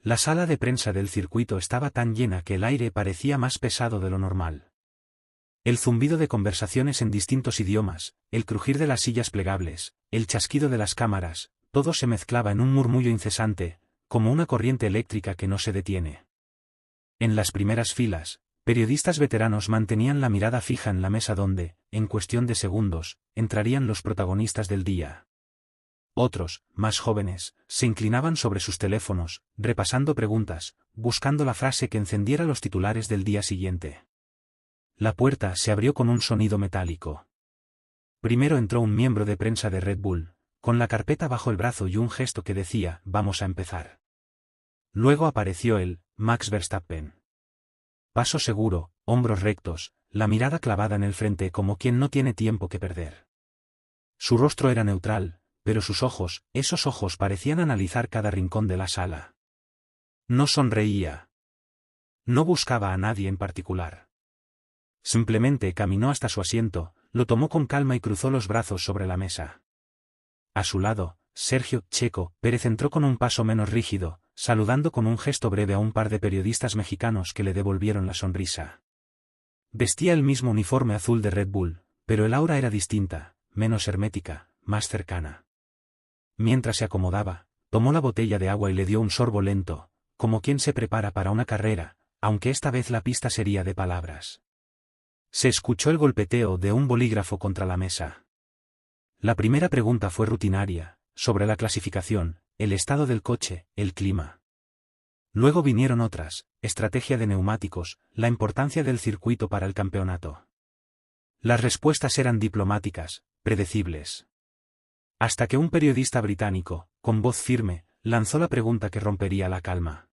La sala de prensa del circuito estaba tan llena que el aire parecía más pesado de lo normal. El zumbido de conversaciones en distintos idiomas, el crujir de las sillas plegables, el chasquido de las cámaras, todo se mezclaba en un murmullo incesante, como una corriente eléctrica que no se detiene. En las primeras filas, periodistas veteranos mantenían la mirada fija en la mesa donde, en cuestión de segundos, entrarían los protagonistas del día. Otros, más jóvenes, se inclinaban sobre sus teléfonos, repasando preguntas, buscando la frase que encendiera los titulares del día siguiente. La puerta se abrió con un sonido metálico. Primero entró un miembro de prensa de Red Bull, con la carpeta bajo el brazo y un gesto que decía, «Vamos a empezar». Luego apareció él, Max Verstappen. Paso seguro, hombros rectos, la mirada clavada en el frente como quien no tiene tiempo que perder. Su rostro era neutral, pero sus ojos, esos ojos parecían analizar cada rincón de la sala. No sonreía. No buscaba a nadie en particular. Simplemente caminó hasta su asiento, lo tomó con calma y cruzó los brazos sobre la mesa. A su lado, Sergio Checo Pérez entró con un paso menos rígido, saludando con un gesto breve a un par de periodistas mexicanos que le devolvieron la sonrisa. Vestía el mismo uniforme azul de Red Bull, pero el aura era distinta, menos hermética, más cercana. Mientras se acomodaba, tomó la botella de agua y le dio un sorbo lento, como quien se prepara para una carrera, aunque esta vez la pista sería de palabras. Se escuchó el golpeteo de un bolígrafo contra la mesa. La primera pregunta fue rutinaria, sobre la clasificación, el estado del coche, el clima. Luego vinieron otras, estrategia de neumáticos, la importancia del circuito para el campeonato. Las respuestas eran diplomáticas, predecibles. Hasta que un periodista británico, con voz firme, lanzó la pregunta que rompería la calma.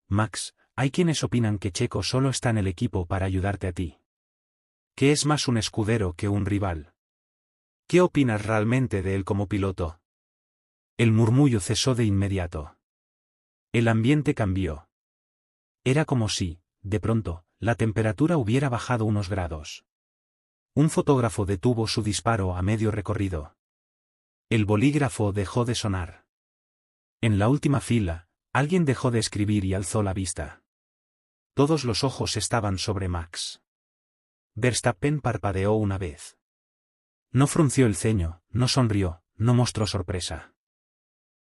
Max, hay quienes opinan que Checo solo está en el equipo para ayudarte a ti. ¿Qué es más un escudero que un rival? ¿Qué opinas realmente de él como piloto? El murmullo cesó de inmediato. El ambiente cambió. Era como si, de pronto, la temperatura hubiera bajado unos grados. Un fotógrafo detuvo su disparo a medio recorrido. El bolígrafo dejó de sonar. En la última fila, alguien dejó de escribir y alzó la vista. Todos los ojos estaban sobre Max. Verstappen parpadeó una vez. No frunció el ceño, no sonrió, no mostró sorpresa.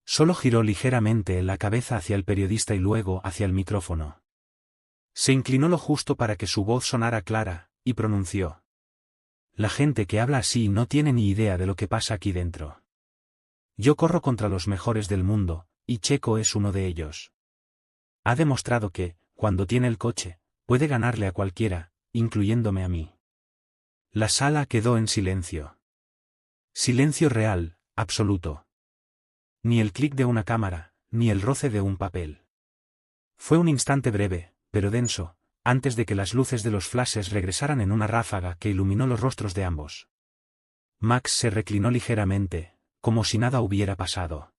Solo giró ligeramente la cabeza hacia el periodista y luego hacia el micrófono. Se inclinó lo justo para que su voz sonara clara, y pronunció. La gente que habla así no tiene ni idea de lo que pasa aquí dentro. Yo corro contra los mejores del mundo, y Checo es uno de ellos. Ha demostrado que, cuando tiene el coche, puede ganarle a cualquiera, incluyéndome a mí. La sala quedó en silencio. Silencio real, absoluto. Ni el clic de una cámara, ni el roce de un papel. Fue un instante breve, pero denso, antes de que las luces de los flashes regresaran en una ráfaga que iluminó los rostros de ambos. Max se reclinó ligeramente, como si nada hubiera pasado.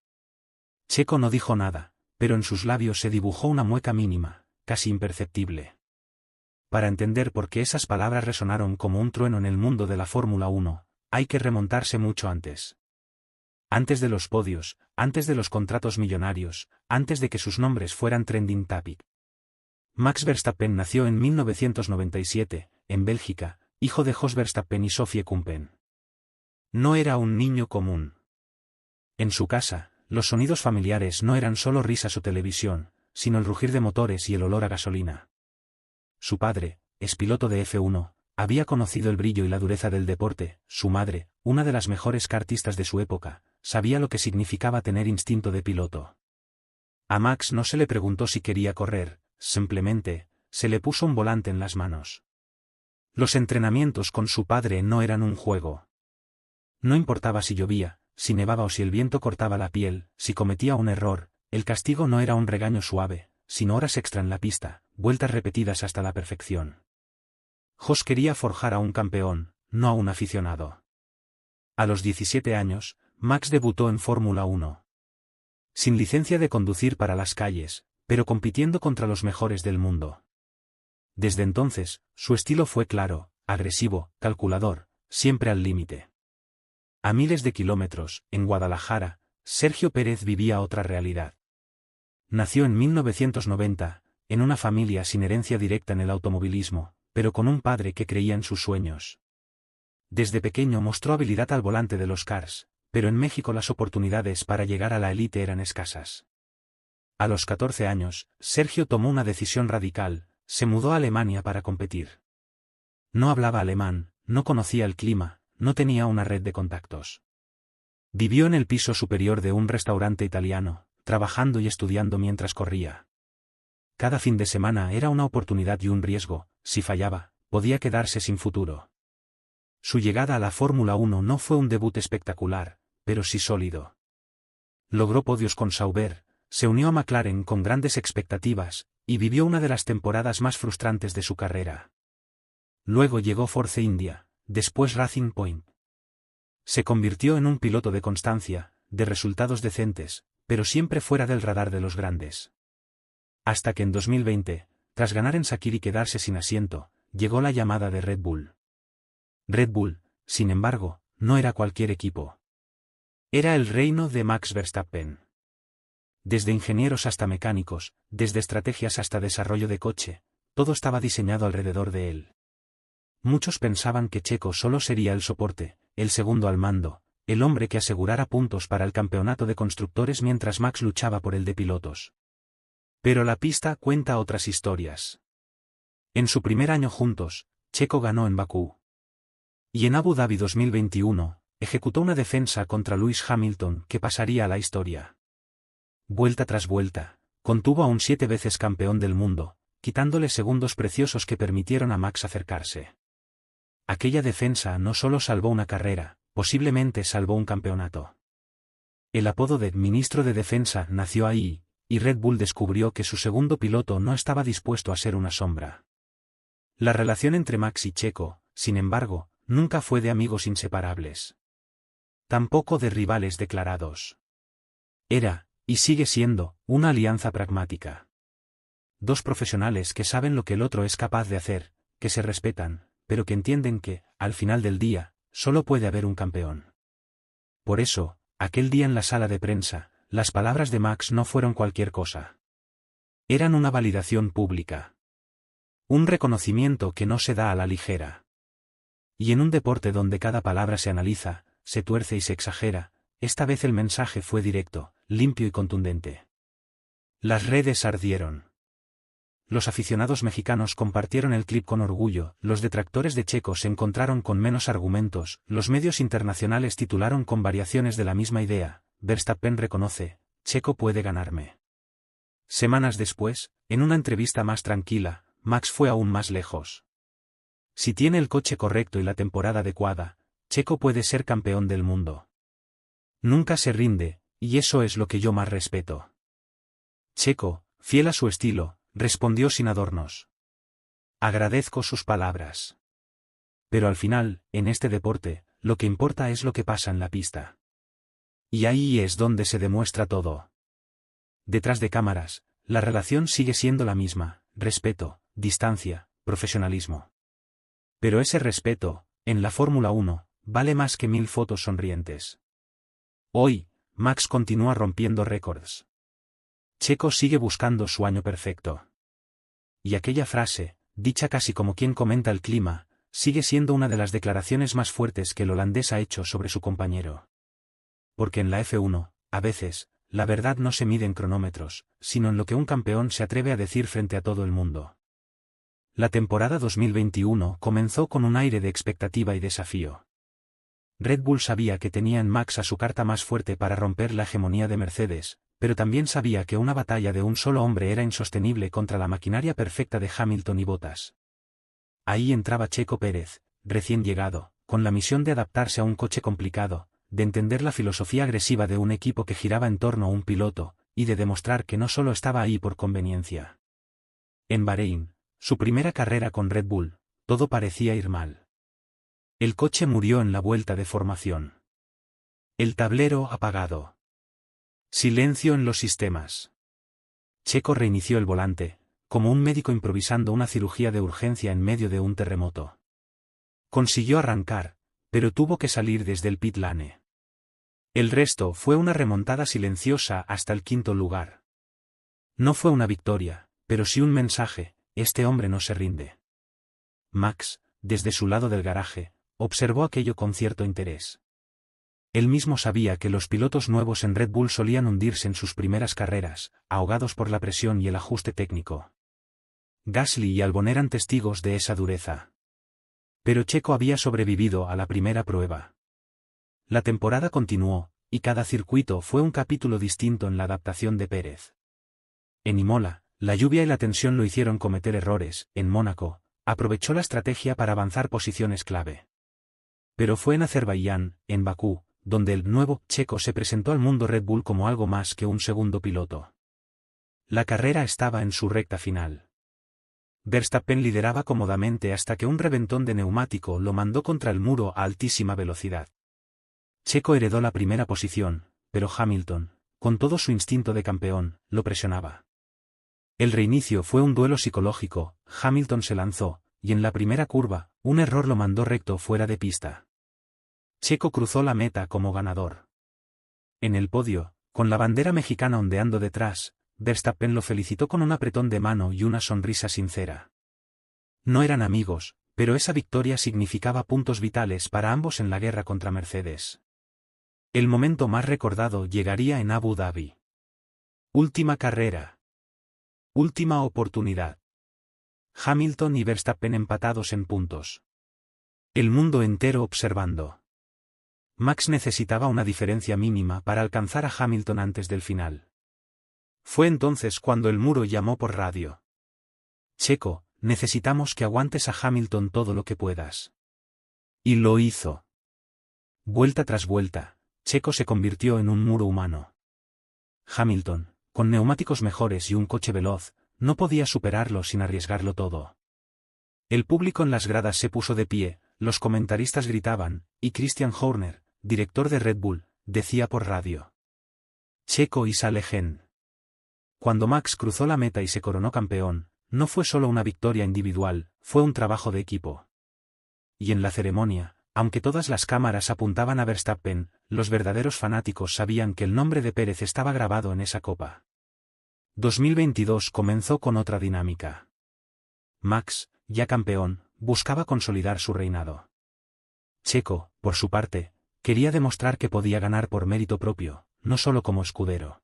Checo no dijo nada, pero en sus labios se dibujó una mueca mínima, casi imperceptible. Para entender por qué esas palabras resonaron como un trueno en el mundo de la Fórmula 1, hay que remontarse mucho antes. Antes de los podios, antes de los contratos millonarios, antes de que sus nombres fueran trending topic. Max Verstappen nació en 1997, en Bélgica, hijo de Jos Verstappen y Sophie Kumpen. No era un niño común. En su casa, los sonidos familiares no eran solo risas o televisión, sino el rugir de motores y el olor a gasolina. Su padre, ex piloto de F1, había conocido el brillo y la dureza del deporte. Su madre, una de las mejores kartistas de su época, sabía lo que significaba tener instinto de piloto. A Max no se le preguntó si quería correr, simplemente, se le puso un volante en las manos. Los entrenamientos con su padre no eran un juego. No importaba si llovía, si nevaba o si el viento cortaba la piel, si cometía un error, el castigo no era un regaño suave, sino horas extra en la pista, vueltas repetidas hasta la perfección. Jos quería forjar a un campeón, no a un aficionado. A los 17 años, Max debutó en Fórmula 1. Sin licencia de conducir para las calles, pero compitiendo contra los mejores del mundo. Desde entonces, su estilo fue claro, agresivo, calculador, siempre al límite. A miles de kilómetros, en Guadalajara, Sergio Pérez vivía otra realidad. Nació en 1990, en una familia sin herencia directa en el automovilismo, pero con un padre que creía en sus sueños. Desde pequeño mostró habilidad al volante de los karts, pero en México las oportunidades para llegar a la élite eran escasas. A los 14 años, Sergio tomó una decisión radical, se mudó a Alemania para competir. No hablaba alemán, no conocía el clima, no tenía una red de contactos. Vivió en el piso superior de un restaurante italiano, trabajando y estudiando mientras corría. Cada fin de semana era una oportunidad y un riesgo, si fallaba, podía quedarse sin futuro. Su llegada a la Fórmula 1 no fue un debut espectacular, pero sí sólido. Logró podios con Sauber, se unió a McLaren con grandes expectativas, y vivió una de las temporadas más frustrantes de su carrera. Luego llegó Force India, después Racing Point. Se convirtió en un piloto de constancia, de resultados decentes, pero siempre fuera del radar de los grandes. Hasta que en 2020, tras ganar en Sakir y quedarse sin asiento, llegó la llamada de Red Bull. Red Bull, sin embargo, no era cualquier equipo. Era el reino de Max Verstappen. Desde ingenieros hasta mecánicos, desde estrategias hasta desarrollo de coche, todo estaba diseñado alrededor de él. Muchos pensaban que Checo solo sería el soporte, el segundo al mando, el hombre que asegurara puntos para el campeonato de constructores mientras Max luchaba por el de pilotos. Pero la pista cuenta otras historias. En su primer año juntos, Checo ganó en Bakú. Y en Abu Dhabi 2021, ejecutó una defensa contra Lewis Hamilton que pasaría a la historia. Vuelta tras vuelta, contuvo a un 7 veces campeón del mundo, quitándole segundos preciosos que permitieron a Max acercarse. Aquella defensa no solo salvó una carrera, posiblemente salvó un campeonato. El apodo de «ministro de defensa» nació ahí, y Red Bull descubrió que su segundo piloto no estaba dispuesto a ser una sombra. La relación entre Max y Checo, sin embargo, nunca fue de amigos inseparables. Tampoco de rivales declarados. Era, y sigue siendo, una alianza pragmática. Dos profesionales que saben lo que el otro es capaz de hacer, que se respetan, pero que entienden que, al final del día, solo puede haber un campeón. Por eso, aquel día en la sala de prensa, las palabras de Max no fueron cualquier cosa. Eran una validación pública. Un reconocimiento que no se da a la ligera. Y en un deporte donde cada palabra se analiza, se tuerce y se exagera, esta vez el mensaje fue directo, limpio y contundente. Las redes ardieron. Los aficionados mexicanos compartieron el clip con orgullo, los detractores de Checo se encontraron con menos argumentos, los medios internacionales titularon con variaciones de la misma idea: Verstappen reconoce, Checo puede ganarme. Semanas después, en una entrevista más tranquila, Max fue aún más lejos. Si tiene el coche correcto y la temporada adecuada, Checo puede ser campeón del mundo. Nunca se rinde, y eso es lo que yo más respeto. Checo, fiel a su estilo, respondió sin adornos. Agradezco sus palabras. Pero al final, en este deporte, lo que importa es lo que pasa en la pista. Y ahí es donde se demuestra todo. Detrás de cámaras, la relación sigue siendo la misma: respeto, distancia, profesionalismo. Pero ese respeto, en la Fórmula 1, vale más que 1000 fotos sonrientes. Hoy, Max continúa rompiendo récords. Checo sigue buscando su año perfecto. Y aquella frase, dicha casi como quien comenta el clima, sigue siendo una de las declaraciones más fuertes que el holandés ha hecho sobre su compañero. Porque en la F1, a veces, la verdad no se mide en cronómetros, sino en lo que un campeón se atreve a decir frente a todo el mundo. La temporada 2021 comenzó con un aire de expectativa y desafío. Red Bull sabía que tenía en Max a su carta más fuerte para romper la hegemonía de Mercedes, pero también sabía que una batalla de un solo hombre era insostenible contra la maquinaria perfecta de Hamilton y Bottas. Ahí entraba Checo Pérez, recién llegado, con la misión de adaptarse a un coche complicado, de entender la filosofía agresiva de un equipo que giraba en torno a un piloto, y de demostrar que no solo estaba ahí por conveniencia. En Bahrein, su primera carrera con Red Bull, todo parecía ir mal. El coche murió en la vuelta de formación. El tablero apagado. Silencio en los sistemas. Checo reinició el volante, como un médico improvisando una cirugía de urgencia en medio de un terremoto. Consiguió arrancar, pero tuvo que salir desde el pit lane. El resto fue una remontada silenciosa hasta el quinto lugar. No fue una victoria, pero sí un mensaje: este hombre no se rinde. Max, desde su lado del garaje, observó aquello con cierto interés. Él mismo sabía que los pilotos nuevos en Red Bull solían hundirse en sus primeras carreras, ahogados por la presión y el ajuste técnico. Gasly y Albon eran testigos de esa dureza. Pero Checo había sobrevivido a la primera prueba. La temporada continuó, y cada circuito fue un capítulo distinto en la adaptación de Pérez. En Imola, la lluvia y la tensión lo hicieron cometer errores. En Mónaco, aprovechó la estrategia para avanzar posiciones clave. Pero fue en Azerbaiyán, en Bakú, donde el nuevo Checo se presentó al mundo Red Bull como algo más que un segundo piloto. La carrera estaba en su recta final. Verstappen lideraba cómodamente hasta que un reventón de neumático lo mandó contra el muro a altísima velocidad. Checo heredó la primera posición, pero Hamilton, con todo su instinto de campeón, lo presionaba. El reinicio fue un duelo psicológico. Hamilton se lanzó, y en la primera curva, un error lo mandó recto fuera de pista. Checo cruzó la meta como ganador. En el podio, con la bandera mexicana ondeando detrás, Verstappen lo felicitó con un apretón de mano y una sonrisa sincera. No eran amigos, pero esa victoria significaba puntos vitales para ambos en la guerra contra Mercedes. El momento más recordado llegaría en Abu Dhabi. Última carrera. Última oportunidad. Hamilton y Verstappen empatados en puntos. El mundo entero observando. Max necesitaba una diferencia mínima para alcanzar a Hamilton antes del final. Fue entonces cuando el muro llamó por radio. Checo, necesitamos que aguantes a Hamilton todo lo que puedas. Y lo hizo. Vuelta tras vuelta, Checo se convirtió en un muro humano. Hamilton, con neumáticos mejores y un coche veloz, no podía superarlo sin arriesgarlo todo. El público en las gradas se puso de pie, los comentaristas gritaban, y Christian Horner, director de Red Bull, decía por radio: Checo y sale Gen. Cuando Max cruzó la meta y se coronó campeón, no fue solo una victoria individual, fue un trabajo de equipo. Y en la ceremonia, aunque todas las cámaras apuntaban a Verstappen, los verdaderos fanáticos sabían que el nombre de Pérez estaba grabado en esa copa. 2022 comenzó con otra dinámica. Max, ya campeón, buscaba consolidar su reinado. Checo, por su parte, quería demostrar que podía ganar por mérito propio, no solo como escudero.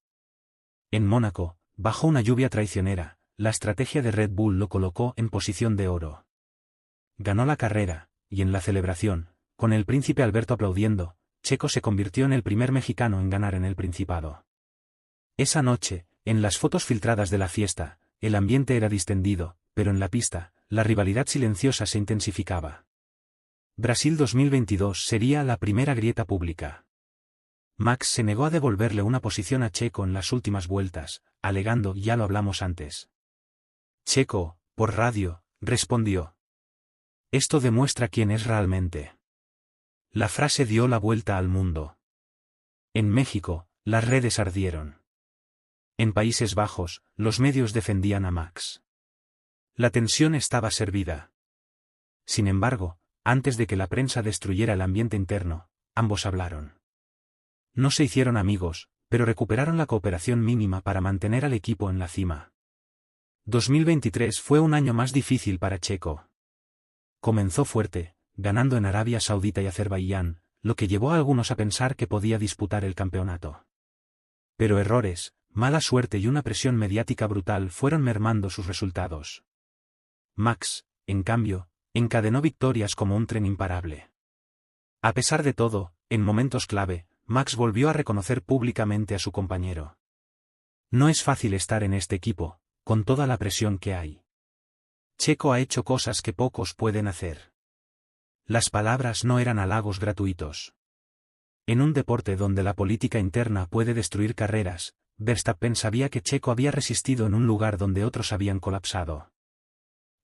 En Mónaco, bajo una lluvia traicionera, la estrategia de Red Bull lo colocó en posición de oro. Ganó la carrera, y en la celebración, con el príncipe Alberto aplaudiendo, Checo se convirtió en el primer mexicano en ganar en el Principado. Esa noche, en las fotos filtradas de la fiesta, el ambiente era distendido, pero en la pista, la rivalidad silenciosa se intensificaba. Brasil 2022 sería la primera grieta pública. Max se negó a devolverle una posición a Checo en las últimas vueltas, alegando: ya lo hablamos antes. Checo, por radio, respondió: esto demuestra quién es realmente. La frase dio la vuelta al mundo. En México, las redes ardieron. En Países Bajos, los medios defendían a Max. La tensión estaba servida. Sin embargo, antes de que la prensa destruyera el ambiente interno, ambos hablaron. No se hicieron amigos, pero recuperaron la cooperación mínima para mantener al equipo en la cima. 2023 fue un año más difícil para Checo. Comenzó fuerte, ganando en Arabia Saudita y Azerbaiyán, lo que llevó a algunos a pensar que podía disputar el campeonato. Pero errores, mala suerte y una presión mediática brutal fueron mermando sus resultados. Max, en cambio, encadenó victorias como un tren imparable. A pesar de todo, en momentos clave, Max volvió a reconocer públicamente a su compañero. No es fácil estar en este equipo, con toda la presión que hay. Checo ha hecho cosas que pocos pueden hacer. Las palabras no eran halagos gratuitos. En un deporte donde la política interna puede destruir carreras, Verstappen sabía que Checo había resistido en un lugar donde otros habían colapsado.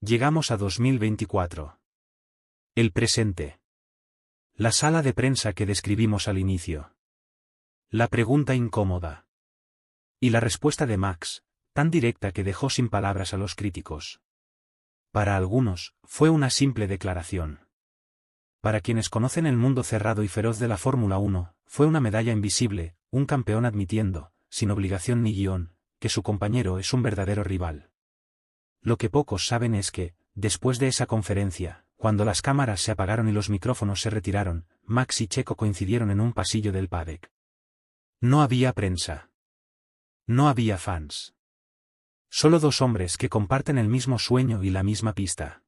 Llegamos a 2024. El presente. La sala de prensa que describimos al inicio. La pregunta incómoda. Y la respuesta de Max, tan directa que dejó sin palabras a los críticos. Para algunos, fue una simple declaración. Para quienes conocen el mundo cerrado y feroz de la Fórmula 1, fue una medalla invisible, un campeón admitiendo, sin obligación ni guión, que su compañero es un verdadero rival. Lo que pocos saben es que, después de esa conferencia, cuando las cámaras se apagaron y los micrófonos se retiraron, Max y Checo coincidieron en un pasillo del paddock. No había prensa. No había fans. Solo dos hombres que comparten el mismo sueño y la misma pista.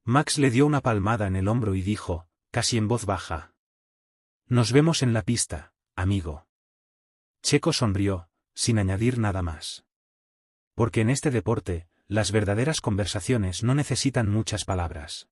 Max le dio una palmada en el hombro y dijo, casi en voz baja: «Nos vemos en la pista, amigo». Checo sonrió, sin añadir nada más. Porque en este deporte, las verdaderas conversaciones no necesitan muchas palabras.